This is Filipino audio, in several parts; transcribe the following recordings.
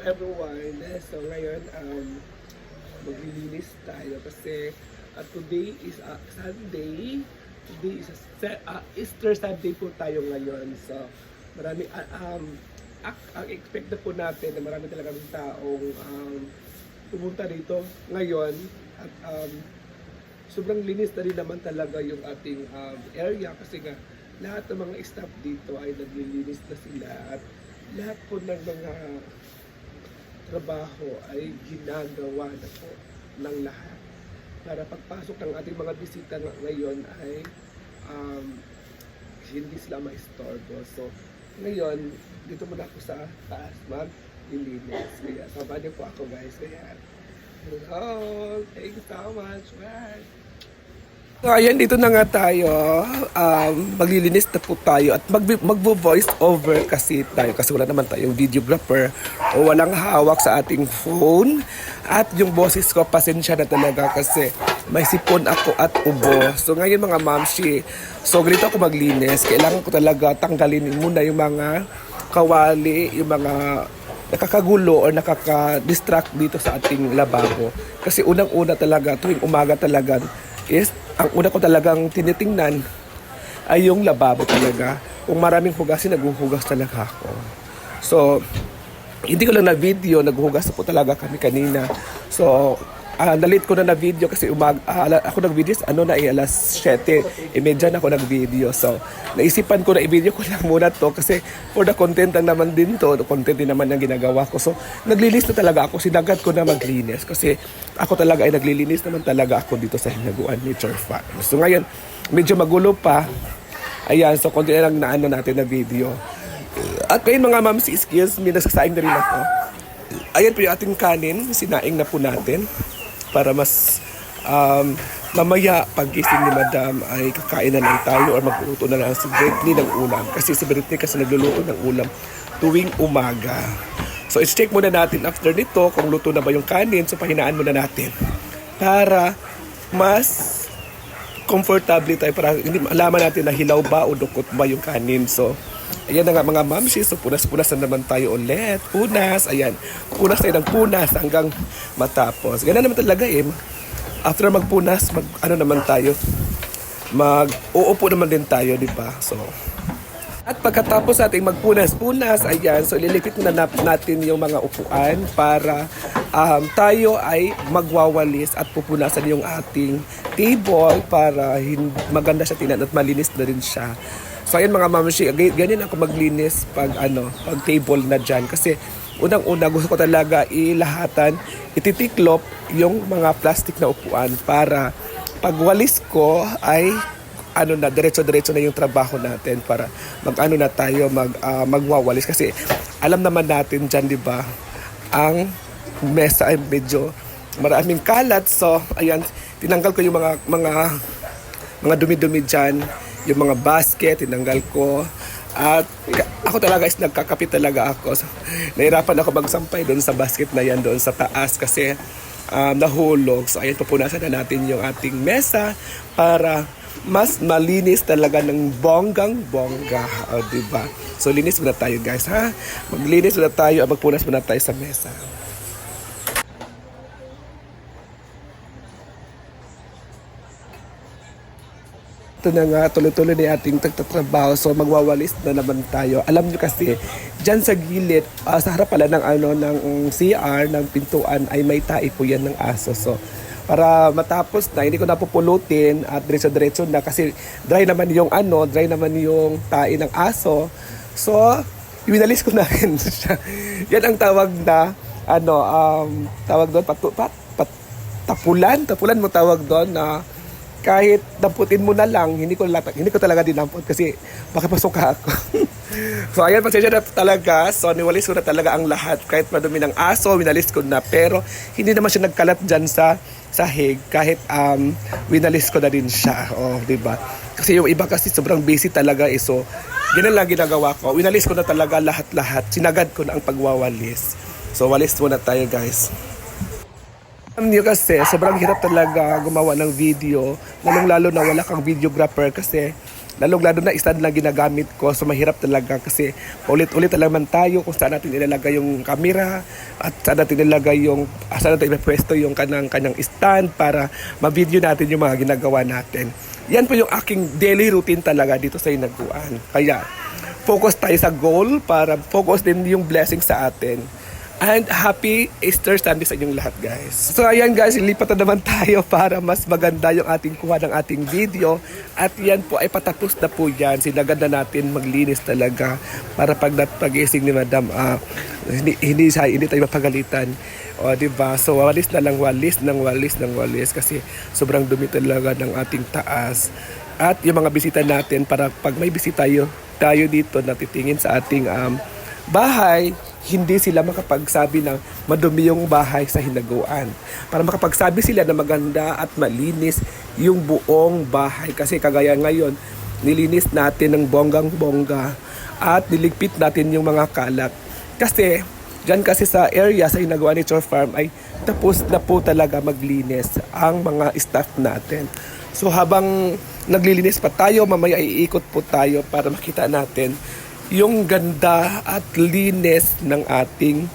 everyone. So ngayon, maglilinis tayo kasi today is Sunday. Today is Easter Sunday po tayo ngayon. So marami, ang expect na po natin na marami talagang taong pumunta dito ngayon. At sobrang linis na rin naman talaga yung ating area kasi nga lahat ng mga staff dito ay naglilinis na sila at lahat po ng mga trabaho ay ginagawa na po ng lahat para pagpasok ng ating mga bisita ngayon ay hindi sila ma-istorbo. So ngayon dito muna ako sa taas maglilinis, kaya samahan niyo po ako guys. Kaya hello, thank you so much. Bye. So ayan, dito na nga tayo, maglilinis na po tayo at magvo-voice over kasi wala naman tayong videographer o walang hawak sa ating phone. At yung boses ko, pasensya na talaga kasi may sipon ako at ubo. So ngayon mga mamshi, so ganito ako maglinis, kailangan ko talaga tanggalin muna yung mga kawali, yung mga nakakagulo or nakaka-distract dito sa ating lababo. Kasi unang-una talaga, tuwing umaga talaga, is ang una ko talagang tinitingnan ay yung lababo talaga. Kung maraming hugasin, naghuhugas talaga ako. So, hindi ko lang na video, naghuhugas po talaga kami kanina. So, nalit ko na video kasi ako nag-video, alas 7:30 na ako nag-video. So, naisipan ko na i-video ko lang muna to kasi for the content lang naman din to. Content din naman ang ginagawa ko. So, naglilis na talaga ako. Sinagad ko na maglinis kasi ako talaga ay naglilinis naman talaga ako dito sa Hinaguan Nature Farm. So, ngayon, medyo magulo pa. Ayan, so konti na lang natin na video. At ngayon mga ma'am, excuse me, nasasaing na rin ako. Ayan po yung ating kanin, sinaing na po natin para mas mamaya paggising ni madam ay kakain na lang tayo or magluluto na lang si Britney ng ulam. Kasi si Britney kasi nagluluto ng ulam tuwing umaga. So i-check muna natin after nito kung luto na ba yung kanin. So pahinaan muna natin para mas comfortable tayo, para hindi malaman natin na hilaw ba o dukot ba yung kanin. So ayan na nga mga mamshi, so punas-punas na naman tayo ulit. Punas, ayan. Punas tayo ng punas hanggang matapos. Ganyan naman talaga eh. After magpunas, naman tayo. Uupo naman din tayo, di ba? So, at pagkatapos natin magpunas-punas, ayan, so ililipit na natin yung mga upuan para tayo ay magwawalis at pupunasan yung ating table para maganda siya tingnan at malinis na rin siya. So ayan mga mamshi, ganyan ako maglinis pag table na dyan. Kasi unang-una gusto ko talaga ilahatan, ititiklop yung mga plastic na upuan para pagwalis ko ay diretso-diretso na yung trabaho natin para magwawalis. Kasi alam naman natin dyan, di ba, ang mesa ay medyo maraming kalat. So ayan, tinanggal ko yung mga dumi-dumi dyan. Yung mga basket, tinanggal ko. At ako talaga is nagkakapit talaga ako. So, nahirapan ako magsampay doon sa basket na yan doon sa taas kasi nahulog. So ayan, pupunasan na natin yung ating mesa para mas malinis talaga ng bonggang-bongga. O, diba? So linis muna tayo guys, ha? Maglinis muna tayo at magpunas muna tayo sa mesa. Ito na nga, tuloy-tuloy na ating tagtatrabaho. So magwawalis na naman tayo. Alam nyo kasi, dyan sa gilid, sa harap pala ng CR, ng pintuan, ay may tai po yan ng aso. So para matapos na, hindi ko napupulutin at diretso-diretso na kasi dry naman yung tai ng aso. So, winalis ko na rin siya. Yan ang tawag na, tawag doon, tapulan mo tawag doon na kahit damputin mo na lang, hindi ko talaga dinampot kasi makipasok ako. So ayan, pasensya na talaga. So niwalis ko na talaga ang lahat. Kahit madumi ng aso, winalis ko na. Pero hindi naman siya nagkalat dyan sa sahig. Kahit winalis ko na din siya. Oh, diba? Kasi yung iba kasi sobrang busy talaga eh. So ganun lang ginagawa ko. Winalis ko na talaga lahat-lahat. Sinagad ko na ang pagwawalis. So walis muna tayo guys. Alam niyo kasi, sobrang hirap talaga gumawa ng video, lalong-lalo na wala kang videographer kasi Lalong-lalo na stand lang ginagamit ko. So mahirap talaga kasi ulit-ulit naman tayo kung saan natin ilalagay yung camera at saan natin ilalagay yung saan natin ipapwesto yung kanyang stand para ma-video natin yung mga ginagawa natin. Yan po yung aking daily routine talaga dito sa Hinaguan. Kaya focus tayo sa goal para focus din yung blessing sa atin. And happy Easter Sunday sa inyong lahat, guys. So ayan guys, ilipat na naman tayo para mas maganda yung ating kuha ng ating video. At yan po ay patapos na po yan. Sinaganda natin maglinis talaga para pag-gising ni Madam, hindi tayo mapagalitan. O, diba? So walis na lang, walis kasi sobrang dumi talaga ng ating taas. At yung mga bisita natin, para pag may bisita tayo dito na titingin sa ating bahay, hindi sila makapagsabi na madumi yung bahay sa Hinaguan. Para makapagsabi sila na maganda at malinis yung buong bahay. Kasi kagaya ngayon, nilinis natin ng bonggang-bongga at niligpit natin yung mga kalat. Kasi, dyan kasi sa area sa Hinaguan Nature Farm ay tapos na po talaga maglinis ang mga staff natin. So habang naglilinis pa tayo, mamaya iikot po tayo para makita natin yung ganda at linis ng ating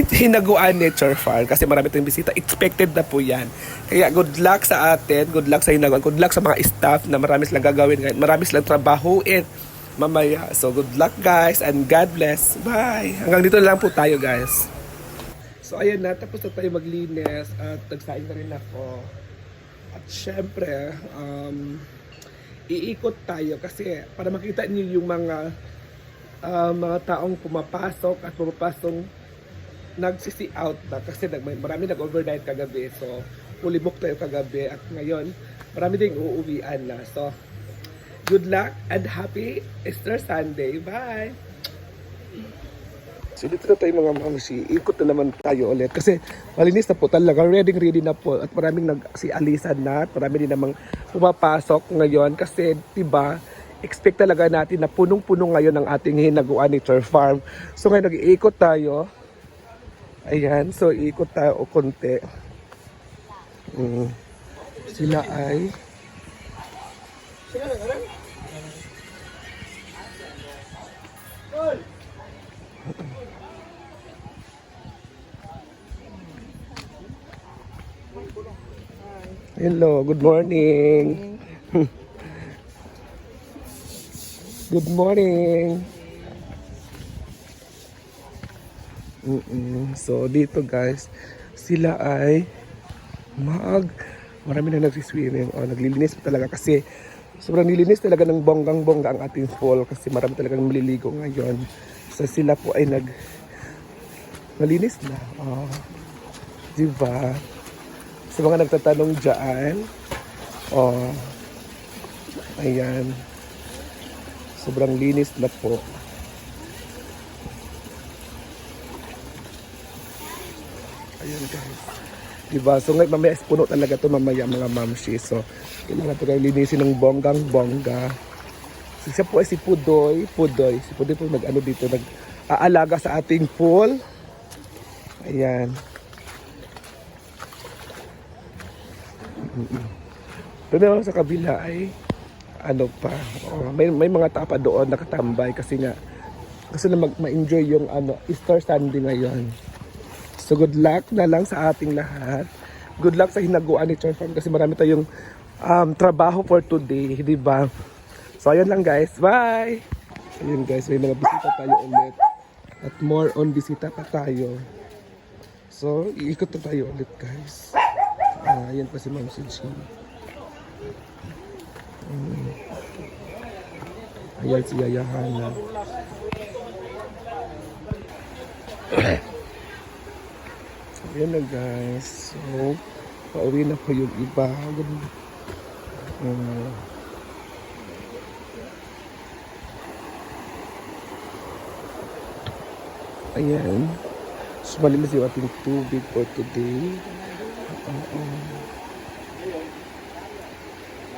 Hinaguan Nature Farm. Kasi marami tayong bisita. Expected na po yan. Kaya good luck sa atin, good luck sa Hinaguan, good luck sa mga staff na marami silang gagawin ngayon, marami silang trabahuin mamaya. So good luck guys and God bless. Bye! Hanggang dito na lang po tayo guys. So ayan na, tapos na tayo maglinis at nagsaing na rin ako. At syempre, iikot tayo kasi para makita niyo yung mga taong pumapasok at pumapasok nagsisi out na kasi marami nag-overnight kagabi. So, fully booked tayo kagabi at ngayon, marami ding uuwian na. So, good luck and happy Easter Sunday. Bye! So, dito na tayo mga mamsi. Ikot na naman tayo ulit kasi malinis na po talaga. Ready na po at maraming nagsialisan na at marami din namang pumapasok ngayon kasi, diba, expect talaga natin na punong-puno ngayon ang ating Hinaguan Nature Farm. So ngayon nag-iikot tayo. Ayan, so iikot tayo o konti. Sila ay hello, good morning. Good morning. So dito guys, sila ay marami na nagsiswimming o naglilinis pa talaga kasi sobrang nilinis talaga ng bonggang-bongga ang ating pool kasi marami talagang maliligo ngayon. So sila po ay malinis na. Diba? Sa mga nagtatanong dyan, ayan. Sobrang linis na po. Ayan guys. Diba? So ngayon mamaya puno talaga to mamaya mga mamshi. So kailangan ito kayo linisin ng bonggang-bongga. So siya po ay si Pudoy. Si Pudoy po nag-ano dito, nag-aalaga sa ating pool. Ayan. Doon sa kabila ay ano pa, may mga tapa doon nakatambay kasi na ma-enjoy yung Easter Sunday ngayon. So good luck na lang sa ating lahat. Good luck sa Hinaguan Nature Farm kasi marami tayong trabaho for today, di ba? So ayan lang guys, bye! Ayun guys, may mga bisita tayo ulit. At more on bisita pa tayo. So iikot na tayo ulit guys. Ayan pa si Ma'am Suji. Ayan si Yaya Hana. Ayan na guys. So, pauwi na po yung iba. Ayan. So, malinis yung ating tubig for today.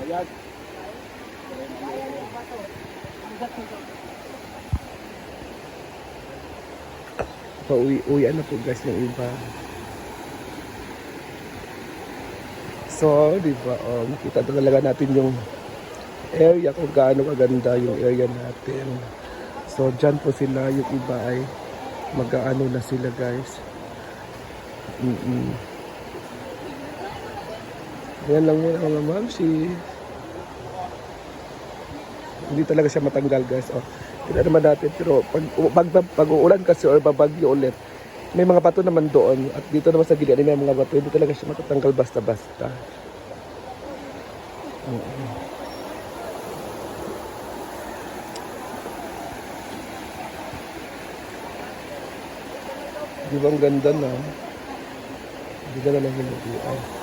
Ayan. Pauwi-uwian na po guys yung iba. So, di ba, nakita talaga natin yung area kung gaano kaganda yung area natin. So dyan po sila, yung iba ay mag-aano na sila guys. Yan lang muna mga mamsi. Hindi talaga siya matanggal guys. Oh, kita naman natin. Pero pag uulan kasi or babagyo ulit, may mga bato naman doon. At dito naman sa gilid may mga bato. Hindi talaga siya matatanggal basta-basta. Di ba ang ganda na? Hindi ka na lang hinubuan.